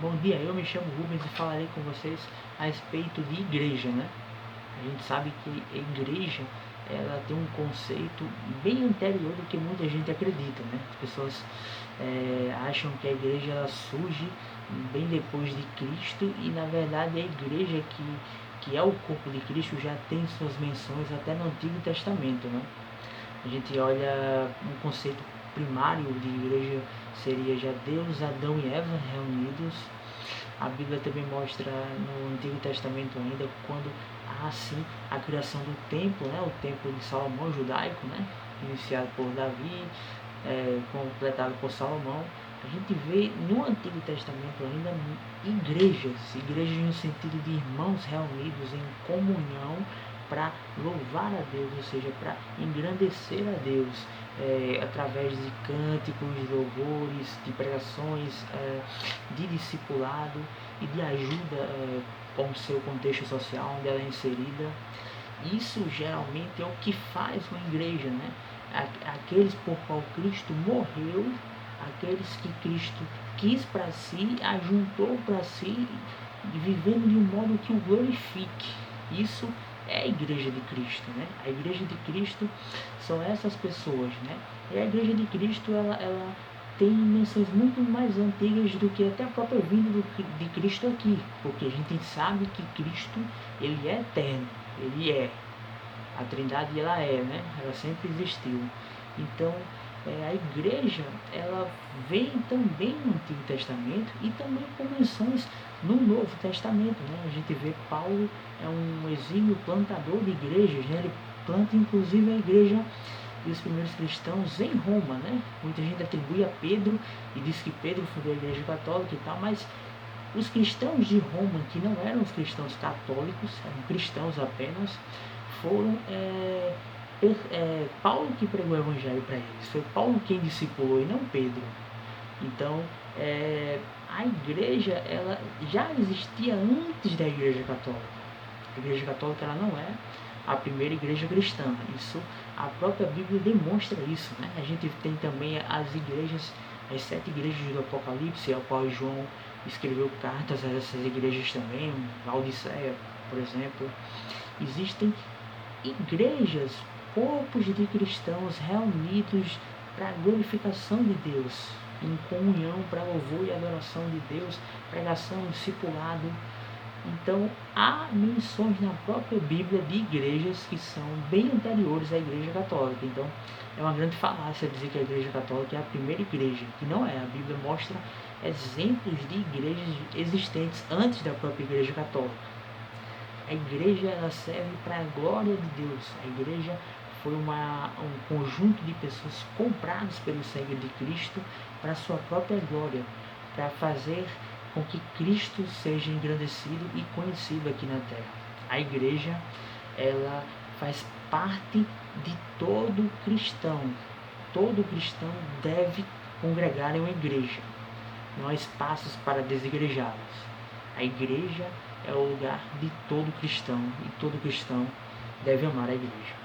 Bom dia, eu me chamo Rubens e falarei com vocês a respeito de igreja, né? A gente sabe que a igreja, ela tem um conceito bem anterior do que muita gente acredita, né? As pessoas acham que a igreja ela surge bem depois de Cristo e na verdade a igreja que é o corpo de Cristo já tem suas menções até no Antigo Testamento, né? A gente olha um conceito primário de igreja seria já Deus, Adão e Eva reunidos. A Bíblia também mostra no Antigo Testamento ainda quando há sim a criação do templo, né, o templo de Salomão judaico, né, iniciado por Davi, completado por Salomão. A gente vê no Antigo Testamento ainda igrejas no sentido de irmãos reunidos em comunhão para louvar a Deus, ou seja, para engrandecer a Deus, através de cânticos, de louvores, de pregações, de discipulado e de ajuda com o seu contexto social onde ela é inserida. Isso geralmente é o que faz uma igreja, né? Aqueles por qual Cristo morreu, aqueles que Cristo quis para si, ajuntou para si, vivendo de um modo que o glorifique. Isso é a igreja de Cristo, né? A igreja de Cristo são essas pessoas, né? E a igreja de Cristo, ela tem menções muito mais antigas do que até a própria vinda de Cristo aqui, porque a gente sabe que Cristo, ele é eterno, ele é. A Trindade, ela é, né? Ela sempre existiu. Então, a igreja, ela vem também no Antigo Testamento e também com menções no Novo Testamento, né? A gente vê Paulo é um exímio plantador de igrejas, né? Ele planta inclusive a igreja dos primeiros cristãos em Roma, né? Muita gente atribui a Pedro e diz que Pedro fundou a igreja católica e tal, mas os cristãos de Roma, que não eram os cristãos católicos, eram cristãos apenas, foram Paulo que pregou o evangelho para eles. Foi Paulo quem discipulou e não Pedro. Então, a igreja ela já existia antes da igreja católica. A igreja católica ela não é a primeira igreja cristã. Isso, a própria Bíblia demonstra isso, né? A gente tem também as igrejas, as 7 igrejas do Apocalipse, ao qual João escreveu cartas a essas igrejas também, Laodiceia, por exemplo. Existem igrejas, corpos de cristãos reunidos para a glorificação de Deus, em comunhão para louvor e adoração de Deus, pregação, discipulado. Então, há menções na própria Bíblia de igrejas que são bem anteriores à Igreja Católica. Então, é uma grande falácia dizer que a Igreja Católica é a primeira igreja, que não é. A Bíblia mostra exemplos de igrejas existentes antes da própria Igreja Católica. A igreja ela serve para a glória de Deus. A igreja foi um conjunto de pessoas compradas pelo sangue de Cristo para a sua própria glória, para fazer com que Cristo seja engrandecido e conhecido aqui na terra. A igreja ela faz parte de todo cristão. Todo cristão deve congregar em uma igreja. Não há espaços para desigrejados. A igreja é o lugar de todo cristão e todo cristão deve amar a igreja.